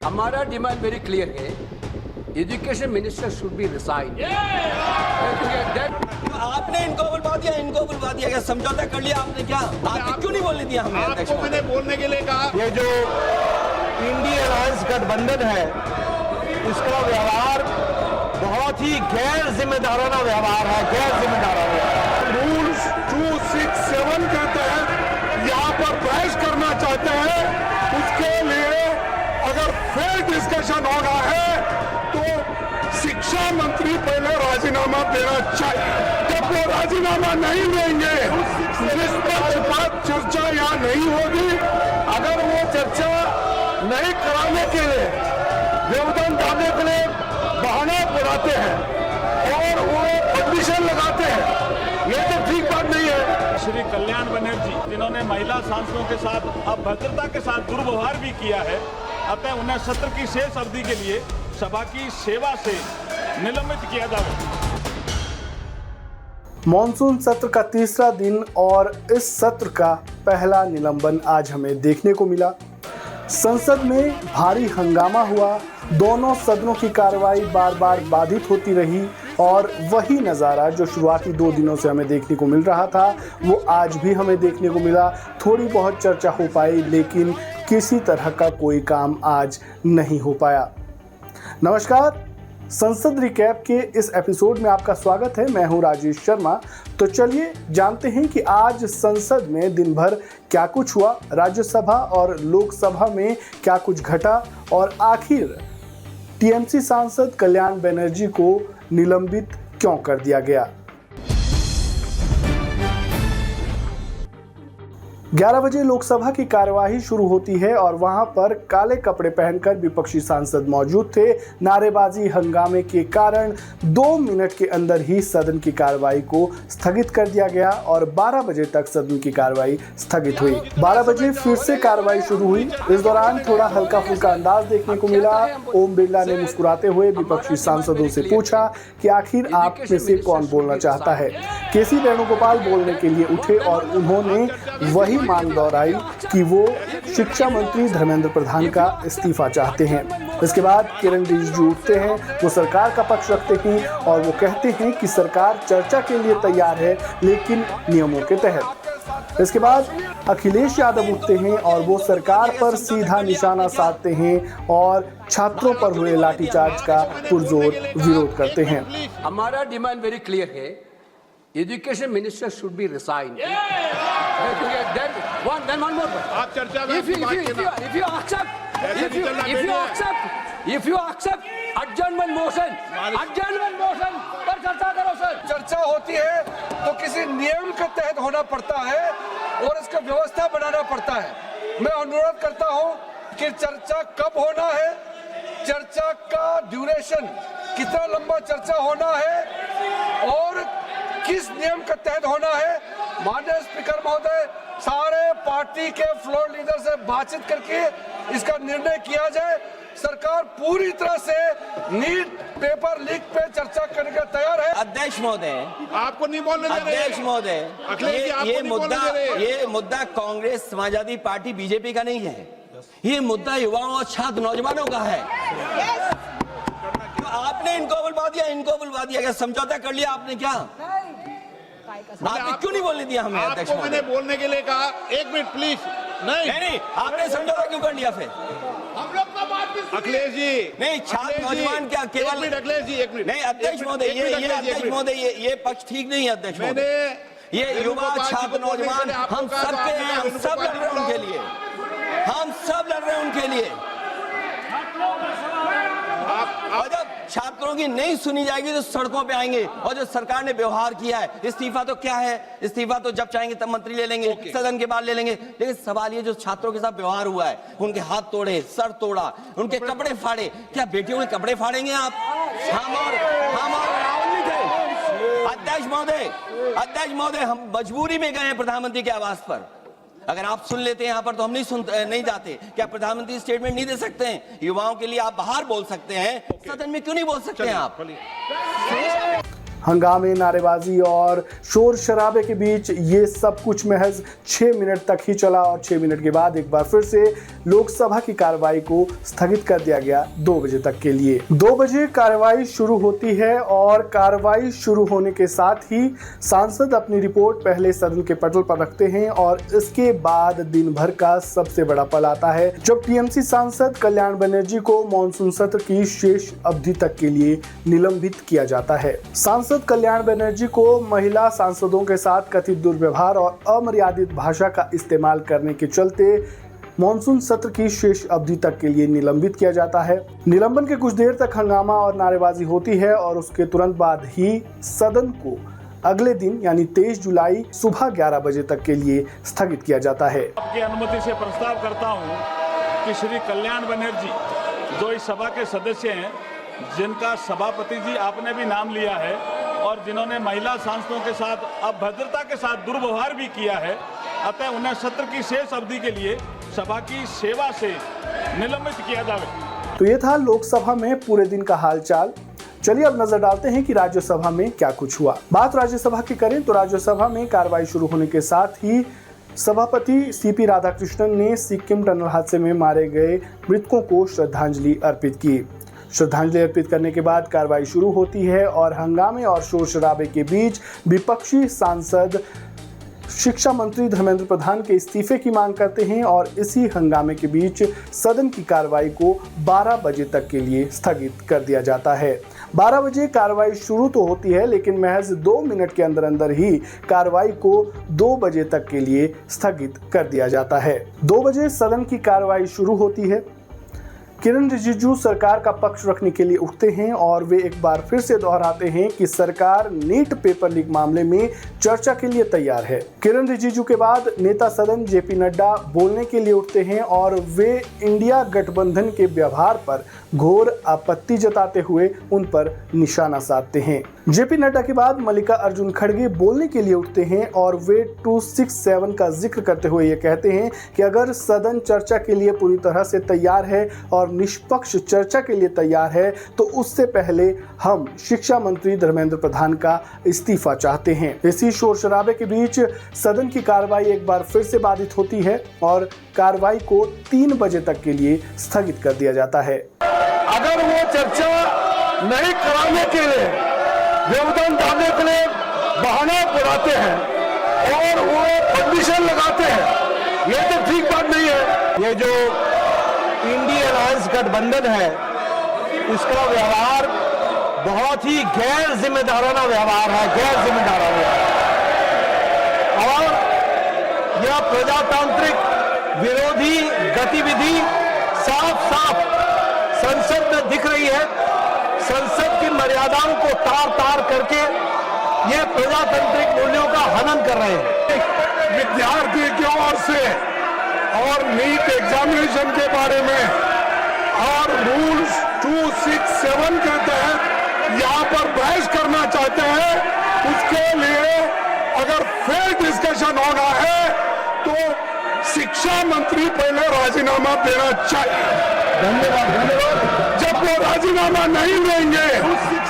हमारा demand very clear है, education minister should be resign. आपने इनको बुलवा दिया क्या? समझौता कर लिया आपने क्या? आपने क्यों नहीं बोलने दिया हमें? आपको मैंने बोलने के लिए कहा। ये जो इंडी अलायंस गठबंधन है, इसका व्यवहार बहुत ही गैर जिम्मेदाराना व्यवहार है, गैर जिम्मेदाराना। रूल्स 267 के तहत यहाँ पर बहस करना चाहते हैं, उसके लिए अगर फेयर डिस्कशन होना है तो शिक्षा मंत्री पहले राजीनामा देना चाहिए। जब वो राजीनामा नहीं देंगे, निष्पक्षपात चर्चा यहाँ नहीं होगी। अगर वो चर्चा नहीं कराने के लिए, व्यवधान डालने के लिए बहाना बनाते हैं और वो कंडीशन लगाते हैं, ये तो ठीक बात नहीं है। श्री कल्याण बनर्जी जिन्होंने महिला सांसदों के साथ अभद्रता के साथ दुर्व्यवहार भी किया है, अतः उन्हें सत्र की शेष अवधि के लिए सभा की सेवा से निलंबित किया जाए। मॉनसून सत्र का तीसरा दिन और इस सत्र का पहला निलंबन आज हमें देखने को मिला। संसद में भारी हंगामा हुआ, दोनों सदनों की कार्रवाई बार बार बाधित होती रही और वही नज़ारा जो शुरुआती 2 दिनों से हमें देखने को मिल रहा था वो आज भी हमें देखने को मिला। थोड़ी बहुत चर्चा हो पाई, लेकिन किसी तरह का कोई काम आज नहीं हो पाया। नमस्कार, संसद रिकैप के इस एपिसोड में आपका स्वागत है। मैं हूं राजेश शर्मा। तो चलिए जानते हैं कि आज संसद में दिन भर क्या कुछ हुआ, राज्यसभा और लोकसभा में क्या कुछ घटा और आखिर टीएमसी सांसद कल्याण बनर्जी को निलंबित क्यों कर दिया गया। 11 बजे लोकसभा की कार्यवाही शुरू होती है और वहां पर काले कपड़े पहनकर विपक्षी सांसद मौजूद थे। नारेबाजी हंगामे के कारण 2 मिनट के अंदर ही सदन की कार्यवाही को स्थगित कर दिया गया और 12 बजे तक सदन की कार्यवाही स्थगित हुई। 12 बजे फिर से कार्यवाही शुरू हुई। इस दौरान थोड़ा हल्का फुल्का अंदाज देखने को मिला। ओम बिरला ने मुस्कुराते हुए विपक्षी सांसदों से पूछा कि आखिर आप में से कौन बोलना चाहता है। केसी वेणुगोपाल बोलने के लिए उठे और उन्होंने वही मांग दोहराई कि वो शिक्षा मंत्री धर्मेंद्र प्रधान का इस्तीफा चाहते हैं। इसके बाद किरण रिजिजू उठते हैं, वो सरकार का पक्ष रखते हैं और वो कहते हैं कि सरकार चर्चा के लिए तैयार है, लेकिन नियमों के तहत। इसके बाद अखिलेश यादव उठते हैं और वो सरकार पर सीधा निशाना साधते हैं और छात्रों पर हुए लाठीचार्ज का पुरजोर विरोध करते हैं। हमारा डिमांड वेरी क्लियर है, education minister should be resign. Then one more. आप चर्चा में if you accept adjournment motion पर चर्चा करो सर। चर्चा होती है तो किसी नियम के तहत होना पड़ता है और इसका व्यवस्था बनाना पड़ता है। मैं अनुरोध करता हूं कि चर्चा कब होना है, चर्चा का ड्यूरेशन कितना लंबा चर्चा होना है और किस नियम के तहत होना है। माननीय स्पीकर महोदय, सारे पार्टी के फ्लोर लीडर से बातचीत करके इसका निर्णय किया जाए। सरकार पूरी तरह से नीट पेपर लीक पे चर्चा करने के तैयार है। अध्यक्ष महोदय, आपको नहीं बोलने दे रहे। अध्यक्ष महोदय, अखिलेश जी, आपको नहीं बोलने दे रहे। ये मुद्दा कांग्रेस, समाजवादी पार्टी, बीजेपी का नहीं है। ये मुद्दा युवाओं और छात्र नौजवानों का है। आपने इनको बुलवा दिया क्या? समझौता कर लिया आपने क्या? आपने क्यों नहीं बोलने दिया हमें? अध्यक्ष आपको मैंने बोलने के लिए कहा। 1 मिनट प्लीज। नहीं, आपने समझौता क्यों कर लिया फिर? हम लोग का बात भी अखिलेश जी नहीं, छात्र नौजवान क्या केवल? अखिलेश जी 1 मिनट। नहीं अध्यक्ष महोदय, ये पक्ष ठीक नहीं है अध्यक्ष महोदय। ये युवा छात्र नौजवान हम सब के हैं, हम सब लड़ रहे हैं उनके लिए, हम सब लड़ रहे हैं उनके लिए। और जब छात्रों की नहीं सुनी जाएगी तो सड़कों पे आएंगे। और जो सरकार ने व्यवहार किया है, इस्तीफा तो क्या है? इस्तीफा तो जब चाहेंगे तब मंत्री ले लेंगे, सदन के बाद ले लेंगे। लेकिन सवाल ये जो छात्रों के साथ व्यवहार हुआ है, उनके हाथ तोड़े, सर तोड़ा, उनके कपड़े फाड़े, क्या बेटियों के कपड़े फाड़ेंगे आप? हम और राहुल जी थे। अध्यक्ष महोदय, हम मजबूरी में गए हैं प्रधानमंत्री के आवास पर। अगर आप सुन लेते हैं यहाँ पर तो हम नहीं जाते। क्या प्रधानमंत्री स्टेटमेंट नहीं दे सकते हैं? युवाओं के लिए आप बाहर बोल सकते हैं, सदन में क्यों नहीं बोल सकते हैं आप? हंगामे, नारेबाजी और शोर शराबे के बीच ये सब कुछ महज 6 मिनट तक ही चला और 6 मिनट के बाद एक बार फिर से लोकसभा की कार्रवाई को स्थगित कर दिया गया 2 बजे तक के लिए। 2 बजे कार्रवाई शुरू होती है और कार्रवाई शुरू होने के साथ ही सांसद अपनी रिपोर्ट पहले सदन के पटल पर रखते हैं और इसके बाद दिन भर का सबसे बड़ा पल आता है जब टीएमसी सांसद कल्याण बनर्जी को मॉनसून सत्र की शेष अवधि तक के लिए निलंबित किया जाता है। सांसद कल्याण बनर्जी को महिला सांसदों के साथ कथित दुर्व्यवहार और अमर्यादित भाषा का इस्तेमाल करने के चलते मॉनसून सत्र की शेष अवधि तक के लिए निलंबित किया जाता है। निलंबन के कुछ देर तक हंगामा और नारेबाजी होती है और उसके तुरंत बाद ही सदन को अगले दिन यानी 23 जुलाई सुबह 11 बजे तक के लिए स्थगित किया जाता है। आपकी अनुमति से प्रस्ताव करता हूं कि श्री कल्याण बनर्जी जो इस सभा के सदस्य हैं, जिनका सभापति जी आपने भी नाम लिया है और जिन्होंने महिला सांसदों के साथ अभद्रता के साथ दुर्व्यवहार भी किया है, अतः उन्हें सत्र की शेष अवधि के लिए सभा की सेवा से निलंबित किया जाए। तो ये था लोकसभा में पूरे दिन का हालचाल। चलिए अब नजर डालते हैं कि राज्यसभा में क्या कुछ हुआ। बात राज्यसभा की करें तो राज्यसभा में कार्रवाई शुरू होने के साथ ही सभापति सीपी राधाकृष्णन ने सिक्किम टनल हादसे में मारे गए मृतकों को श्रद्धांजलि अर्पित की। श्रद्धांजलि अर्पित करने के बाद कार्रवाई शुरू होती है और हंगामे और शोर शराबे के बीच विपक्षी सांसद शिक्षा मंत्री धर्मेंद्र प्रधान के इस्तीफे की मांग करते हैं और इसी हंगामे के बीच सदन की कार्रवाई को 12 बजे तक के लिए स्थगित कर दिया जाता है। 12 बजे कार्रवाई शुरू तो होती है लेकिन महज 2 मिनट के अंदर अंदर ही कार्रवाई को 2 बजे तक के लिए स्थगित कर दिया जाता है। 2 बजे सदन की कार्रवाई शुरू होती है। किरण रिजिजू सरकार का पक्ष रखने के लिए उठते हैं और वे एक बार फिर से दोहराते हैं कि सरकार नीट पेपर लीक मामले में चर्चा के लिए तैयार है। किरण रिजिजू के बाद नेता सदन जेपी नड्डा बोलने के लिए उठते हैं और वे इंडिया गठबंधन के व्यवहार पर घोर आपत्ति जताते हुए उन पर निशाना साधते हैं। जेपी नड्डा के बाद मल्लिकार्जुन खड़गे बोलने के लिए उठते हैं और वे 267 का जिक्र करते हुए ये कहते हैं कि अगर सदन चर्चा के लिए पूरी तरह से तैयार है और निष्पक्ष चर्चा के लिए तैयार है तो उससे पहले हम शिक्षा मंत्री धर्मेंद्र प्रधान का इस्तीफा चाहते हैं। इसी शोर शराबे के बीच सदन की कार्रवाई एक बार फिर से बाधित होती है और कार्रवाई को 3 बजे तक के लिए स्थगित कर दिया जाता है। अगर वो चर्चा नहीं कराने के लिए, व्यवधान डालने के लिए बहाना बनाते हैं और वो कंडीशन लगाते हैं, ये तो ठीक बात नहीं है। ये जो इंडिया अलायंस गठबंधन है इसका व्यवहार बहुत ही गैर जिम्मेदाराना व्यवहार है, गैर जिम्मेदाराना और यह प्रजातांत्रिक विरोधी गतिविधि साफ साफ संसद में दिख रही है। संसद की मर्यादाओं को तार तार करके ये प्रजातांत्रिक मूल्यों का हनन कर रहे हैं। विद्यार्थी की ओर से और नीट एग्जामिनेशन के बारे में और रूल्स 267 के तहत यहाँ पर बहस करना चाहते हैं, उसके लिए अगर फेयर डिस्कशन होना है तो शिक्षा मंत्री पहले राजीनामा देना चाहिए। धन्यवाद। जब वो राजीनामा नहीं देंगे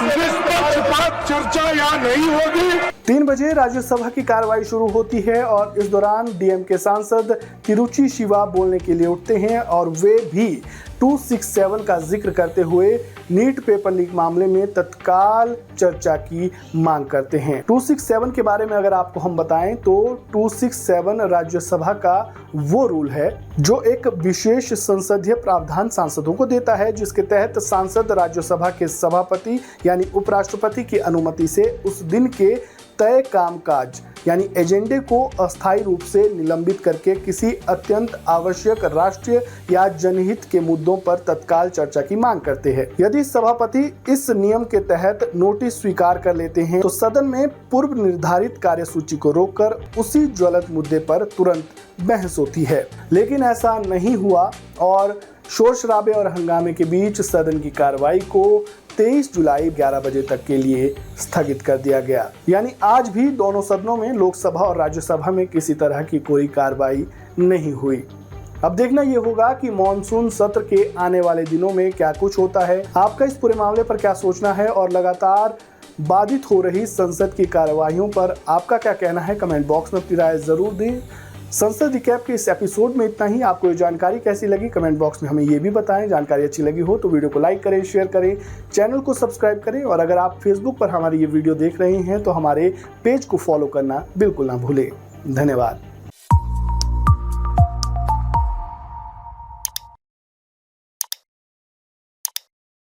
निष्पक्षपात चर्चा यहाँ नहीं होगी। 3 बजे राज्यसभा की कार्रवाई शुरू होती है और इस दौरान डीएमके सांसद तिरुचि शिवा बोलने के लिए उठते हैं और वे भी 267 का जिक्र करते हुए नीट पेपर लीक मामले में तत्काल चर्चा की मांग करते हैं। 267 के बारे में अगर आपको हम बताएं तो 267 राज्यसभा का वो रूल है जो एक विशेष संसदीय प्रावधान सांसदों को देता है, जिसके तहत सांसद राज्यसभा के सभापति यानी उपराष्ट्रपति की अनुमति से उस दिन के तय कामकाज यानी एजेंडे को अस्थायी रूप से निलंबित करके किसी अत्यंत आवश्यक राष्ट्रीय या जनहित के मुद्दों पर तत्काल चर्चा की मांग करते हैं। यदि सभापति इस नियम के तहत नोटिस स्वीकार कर लेते हैं तो सदन में पूर्व निर्धारित कार्यसूची को रोककर उसी ज्वलंत मुद्दे पर तुरंत बहस होती है, लेकिन ऐसा नहीं हुआ और शोर शराबे और हंगामे के बीच सदन की कार्रवाई को 23 जुलाई 11 बजे तक के लिए स्थगित कर दिया गया। यानी आज भी दोनों सदनों में लोकसभा और राज्यसभा में किसी तरह की कोई कार्रवाई नहीं हुई। अब देखना ये होगा कि मॉनसून सत्र के आने वाले दिनों में क्या कुछ होता है। आपका इस पूरे मामले पर क्या सोचना है और लगातार बाधित हो रही संसद की कार्यवाहियों पर आपका क्या कहना है, कमेंट बॉक्स में अपनी राय जरूर दें। संसद रिकैप के इस एपिसोड में इतना ही। आपको ये जानकारी कैसी लगी कमेंट बॉक्स में हमें ये भी बताएं। जानकारी अच्छी लगी हो तो वीडियो को लाइक करें, शेयर करें, चैनल को सब्सक्राइब करें और अगर आप फेसबुक पर हमारी ये वीडियो देख रहे हैं तो हमारे पेज को फॉलो करना बिल्कुल ना भूलें। धन्यवाद।